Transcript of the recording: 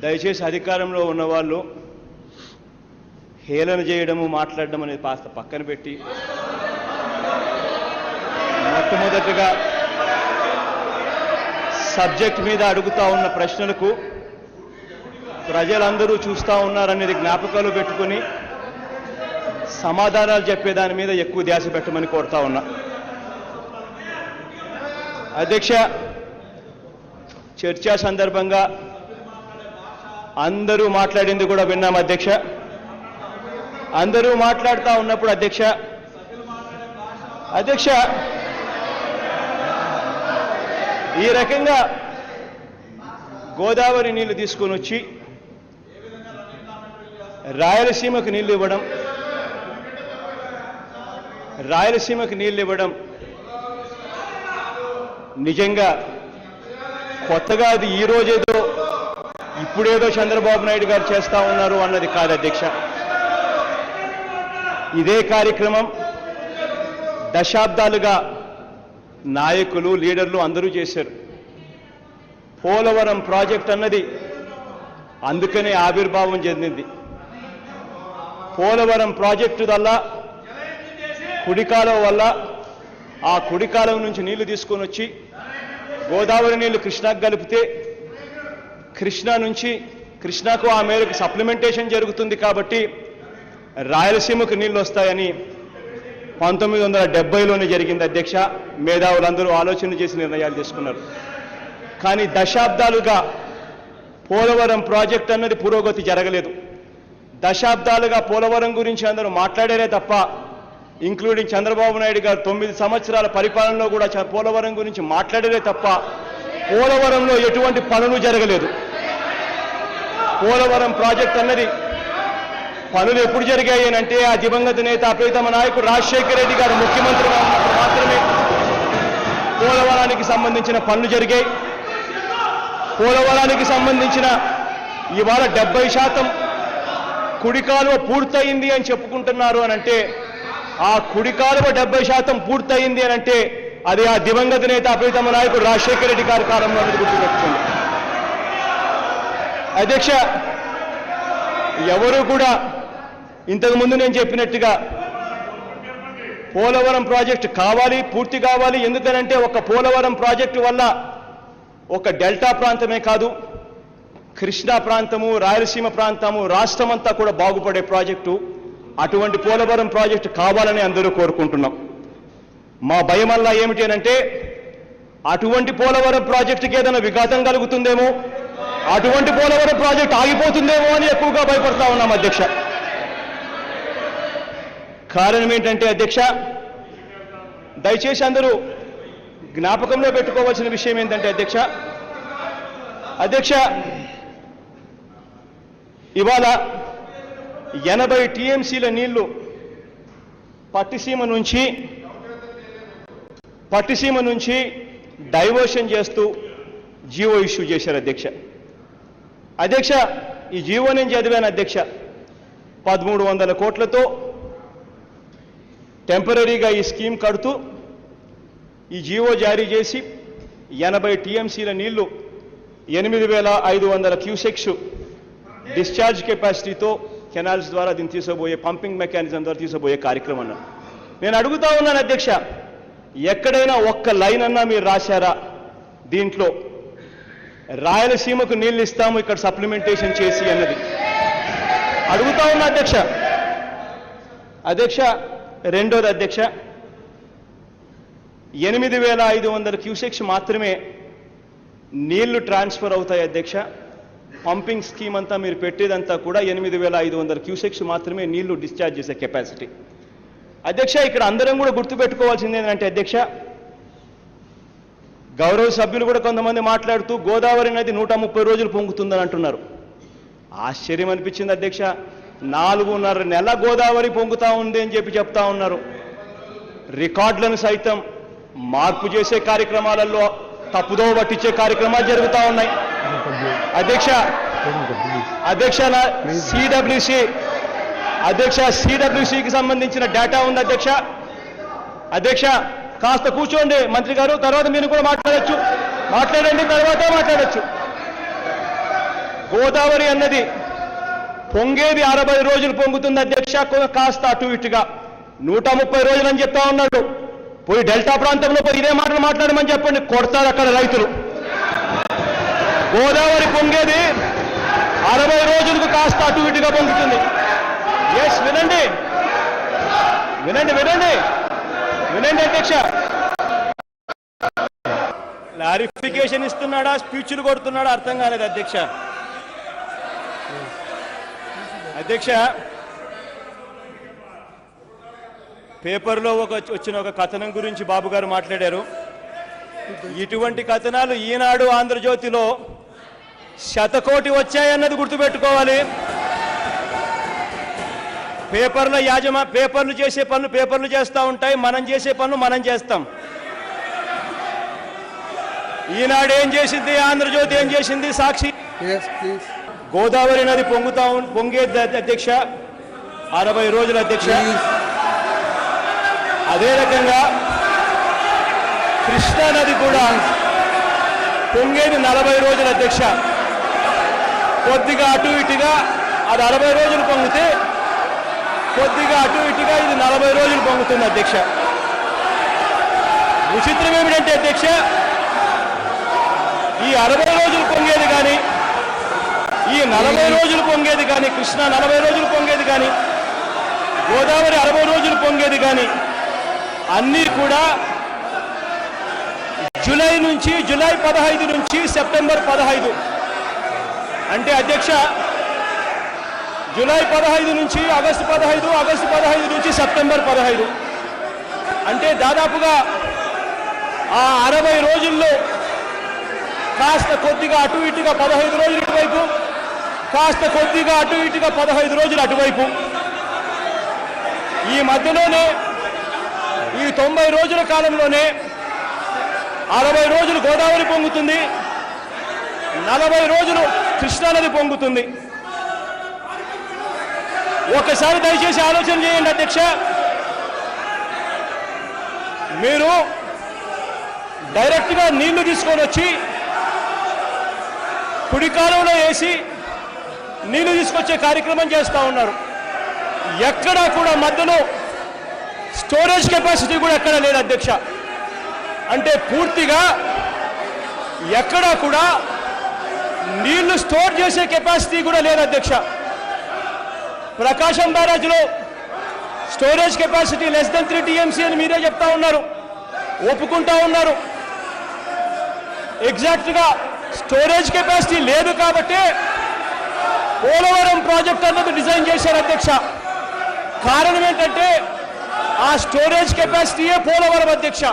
దయచేసి అధికారంలో ఉన్న వాళ్ళు హేళన చేయడము మాట్లాడడం అనేది కాస్త పక్కన పెట్టి మొట్టమొదటిగా సబ్జెక్ట్ మీద అడుగుతా ఉన్న ప్రశ్నలకు ప్రజలందరూ చూస్తూ ఉన్నారనేది జ్ఞాపకాలు పెట్టుకుని సమాధానాలు చెప్పేదాని మీద ఎక్కువ ధ్యాస పెట్టమని కోరుతా ఉన్నా. అధ్యక్ష, చర్చా సందర్భంగా అందరూ మాట్లాడింది కూడా విన్నాం అధ్యక్ష. అందరూ మాట్లాడుతూ ఉన్నప్పుడు అధ్యక్ష ఈ రకంగా గోదావరి నీళ్లు తీసుకొని వచ్చి రాయలసీమకు నీళ్లు ఇవ్వడం నిజంగా కొత్తగా అది ఈ రోజేదో ఇప్పుడేదో చంద్రబాబు నాయుడు గారు చేస్తా ఉన్నారు అన్నది కాదు అధ్యక్ష. ఇదే కార్యక్రమం దశాబ్దాలుగా నాయకులు లీడర్లు అందరూ చేశారు. పోలవరం ప్రాజెక్ట్ అన్నది అందుకనే ఆవిర్భావం చెందింది. పోలవరం ప్రాజెక్టు వల్ల కుడికాలం వల్ల ఆ కుడికాలం నుంచి నీళ్లు తీసుకొని వచ్చి గోదావరి నీళ్లు కృష్ణాకు కలిపితే కృష్ణాకు ఆ మేరకు సప్లిమెంటేషన్ జరుగుతుంది కాబట్టి రాయలసీమకు నీళ్లు వస్తాయని 1970లోనే జరిగింది అధ్యక్ష. మేధావులందరూ ఆలోచన చేసి నిర్ణయాలు తీసుకున్నారు. కానీ దశాబ్దాలుగా పోలవరం ప్రాజెక్ట్ అన్నది పురోగతి జరగలేదు. దశాబ్దాలుగా పోలవరం గురించి అందరూ మాట్లాడారే తప్ప, ఇంక్లూడింగ్ చంద్రబాబు నాయుడు గారు 9 సంవత్సరాల పరిపాలనలో కూడా పోలవరం గురించి మాట్లాడలే తప్ప పోలవరంలో ఎటువంటి పనులు జరగలేదు. పోలవరం ప్రాజెక్ట్ అన్నది పనులు ఎప్పుడు జరిగాయి అంటే ఆ దివంగత నేత ప్రీతమ నాయకుడు రాజశేఖర రెడ్డి గారు ముఖ్యమంత్రిగా ఉన్నప్పుడు మాత్రమే పోలవరానికి సంబంధించిన పనులు జరిగాయి. పోలవరానికి సంబంధించిన ఇవాళ 70% కుడి కాలువ పూర్తయింది అని చెప్పుకుంటున్నారు అనంటే, ఆ కుడి కాలువ 70% పూర్తయింది అనంటే అది ఆ దివంగత నేత ప్రీతమ నాయకుడు రాజశేఖర రెడ్డి గారి కాలంలో అనేది గుర్తుపెట్టుకుంది. అధ్యక్ష, ఎవరు కూడా ఇంతకుముందు నేను చెప్పినట్టుగా పోలవరం ప్రాజెక్టు కావాలి, పూర్తి కావాలి. ఎందుకనంటే ఒక పోలవరం ప్రాజెక్టు వల్ల ఒక డెల్టా ప్రాంతమే కాదు, కృష్ణా ప్రాంతము, రాయలసీమ ప్రాంతము, రాష్ట్రమంతా కూడా బాగుపడే ప్రాజెక్టు. అటువంటి పోలవరం ప్రాజెక్టు కావాలని అందరూ కోరుకుంటున్నాం. మా భయమల్లా ఏమిటి అంటే అటువంటి పోలవరం ప్రాజెక్టుకి ఏదైనా విఘాతం కలుగుతుందేమో, అటువంటి పోలవరం ప్రాజెక్టు ఆగిపోతుందేమో అని ఎక్కువగా భయపడతా ఉన్నాం అధ్యక్ష. కారణం ఏంటంటే అధ్యక్ష, దయచేసి అందరూ జ్ఞాపకంలో పెట్టుకోవాల్సిన విషయం ఏంటంటే అధ్యక్ష ఇవాళ 80 టీఎంసీల నీళ్లు పట్టిసీమ నుంచి డైవర్షన్ చేస్తూ జీవో ఇష్యూ చేశారు అధ్యక్ష. ఈ జీవో నేను చదివాను అధ్యక్ష. 1300 కోట్లతో టెంపరీగా ఈ స్కీమ్ కడుతూ ఈ జీవో జారీ చేసి 80 టీఎంసీల నీళ్లు 8500 క్యూసెక్స్ డిశ్చార్జ్ కెపాసిటీతో కెనాల్స్ ద్వారా దీన్ని తీసుకోబోయే పంపింగ్ మెకానిజం ద్వారా తీసుకోబోయే కార్యక్రమం. నేను అడుగుతా ఉన్నాను అధ్యక్ష, ఎక్కడైనా ఒక్క లైన్ అన్నా మీరు రాశారా దీంట్లో రాయలసీమకు నీళ్లు ఇస్తాము ఇక్కడ సప్లిమెంటేషన్ చేసి అన్నది? అడుగుతా ఉన్నా అధ్యక్ష. రెండోది అధ్యక్ష, 8500 క్యూసెక్స్ మాత్రమే నీళ్లు ట్రాన్స్ఫర్ అవుతాయి అధ్యక్ష. పంపింగ్ స్కీమ్ అంతా మీరు పెట్టేదంతా కూడా 8500 క్యూసెక్స్ మాత్రమే నీళ్లు డిశ్చార్జ్ చేసే కెపాసిటీ అధ్యక్ష. ఇక్కడ అందరం కూడా గుర్తుపెట్టుకోవాల్సింది ఏంటంటే అధ్యక్ష, గౌరవ సభ్యులు కూడా కొంతమంది మాట్లాడుతూ గోదావరి నది 130 రోజులు పొంగుతుందని అంటున్నారు. ఆశ్చర్యం అనిపించింది అధ్యక్ష. 4.5 నెలల గోదావరి పొంగుతా ఉంది అని చెప్తా ఉన్నారు. రికార్డులను సైతం మార్పు చేసే కార్యక్రమాలలో తప్పుదో పట్టించే కార్యక్రమాలు జరుగుతూ ఉన్నాయి అధ్యక్ష. సిడబ్ల్యూసీకి సంబంధించిన డేటా ఉంది అధ్యక్ష. కాస్త కూర్చోండి మంత్రి గారు, తర్వాత మీరు కూడా మాట్లాడచ్చు, మాట్లాడండి, తర్వాత మాట్లాడచ్చు. గోదావరి అన్నది పొంగేది 60 రోజులు పొంగుతుంది అధ్యక్ష, కాస్త అటు ఇటుగా 130 రోజులు అని చెప్తా ఉన్నాడు. పోయి డెల్టా ప్రాంతంలో పోయి ఇదే మాటలు మాట్లాడమని చెప్పండి, కొడతారు అక్కడ రైతులు. గోదావరి పొంగేది 60 రోజులకు కాస్త అటు ఇటుగా పొంగుతుంది. ఎస్, వినండి వినండి వినండి వినండి అధ్యక్ష. క్లారిఫికేషన్ ఇస్తున్నాడా, స్పీచ్లు కొడుతున్నాడా అర్థం కాలేదు అధ్యక్ష. అధ్యక్ష, పేపర్లో వచ్చిన ఒక కథనం గురించి బాబు గారు మాట్లాడారు. ఇటువంటి కథనాలు ఈనాడు ఆంధ్రజ్యోతిలో 100 కోటి వచ్చాయన్నది గుర్తుపెట్టుకోవాలి. పేపర్లు చేసే పనులు పేపర్లు చేస్తూ ఉంటాయి, మనం చేసే పనులు మనం చేస్తాం. ఈనాడు ఏం చేసింది, ఆంధ్రజ్యోతి ఏం చేసింది, సాక్షి. గోదావరి నది పొంగేది అధ్యక్ష 60 రోజులు అధ్యక్ష. అదే రకంగా కృష్ణా నది కూడా పొంగేది 40 రోజులు అధ్యక్ష. కొద్దిగా అటు ఇటుగా అది 60 రోజులు పొంగితే కొద్దిగా అటు ఇటుగా ఇది 40 రోజులు పొంగుతుంది అధ్యక్ష. విచిత్రం ఏమిటంటే అధ్యక్ష, ఈ 60 రోజులు పొంగేది కానీ, ఈ 40 రోజులు పొంగేది కానీ, కృష్ణా 40 రోజులు పొంగేది కానీ, గోదావరి 60 రోజులు పొంగేది కానీ అన్నీ కూడా జూలై 15 నుంచి సెప్టెంబర్ 15. అంటే అధ్యక్ష, జూలై 15 నుంచి ఆగస్టు 15, ఆగస్టు 15 నుంచి సెప్టెంబర్ 15. అంటే దాదాపుగా ఆ 60 రోజుల్లో కాస్త కొద్దిగా అటు ఇటుగా 15 రోజులు ఇటువైపు, కాస్త కొద్దిగా అటు ఇటుగా 15 రోజులు అటువైపు. ఈ మధ్యలోనే ఈ 90 రోజుల కాలంలోనే 60 రోజులు గోదావరి పొంగుతుంది, 40 రోజులు కృష్ణానది పొంగుతుంది. ఒకసారి దయచేసి ఆలోచన చేయండి అధ్యక్ష. మీరు డైరెక్ట్గా నీళ్లు తీసుకొని వచ్చి కుడి కాలువలో వేసి నీళ్లు తీసుకొచ్చే కార్యక్రమం చేస్తూ ఉన్నారు. ఎక్కడా కూడా మధ్యలో స్టోరేజ్ కెపాసిటీ కూడా ఎక్కడా లేదు అధ్యక్ష. అంటే పూర్తిగా ఎక్కడా కూడా నీళ్లు స్టోర్ చేసే కెపాసిటీ కూడా లేదు అధ్యక్ష. ప్రకాశం బ్యారేజ్లో స్టోరేజ్ కెపాసిటీ <3 TMC అని మీరే చెప్తా ఉన్నారు, ఒప్పుకుంటా ఉన్నారు. ఎగ్జాక్ట్గా స్టోరేజ్ కెపాసిటీ లేదు కాబట్టి పోలవరం ప్రాజెక్ట్ అన్నది డిజైన్ చేశారు అధ్యక్ష. కారణం ఏంటంటే ఆ స్టోరేజ్ కెపాసిటీయే పోలవరం అధ్యక్ష.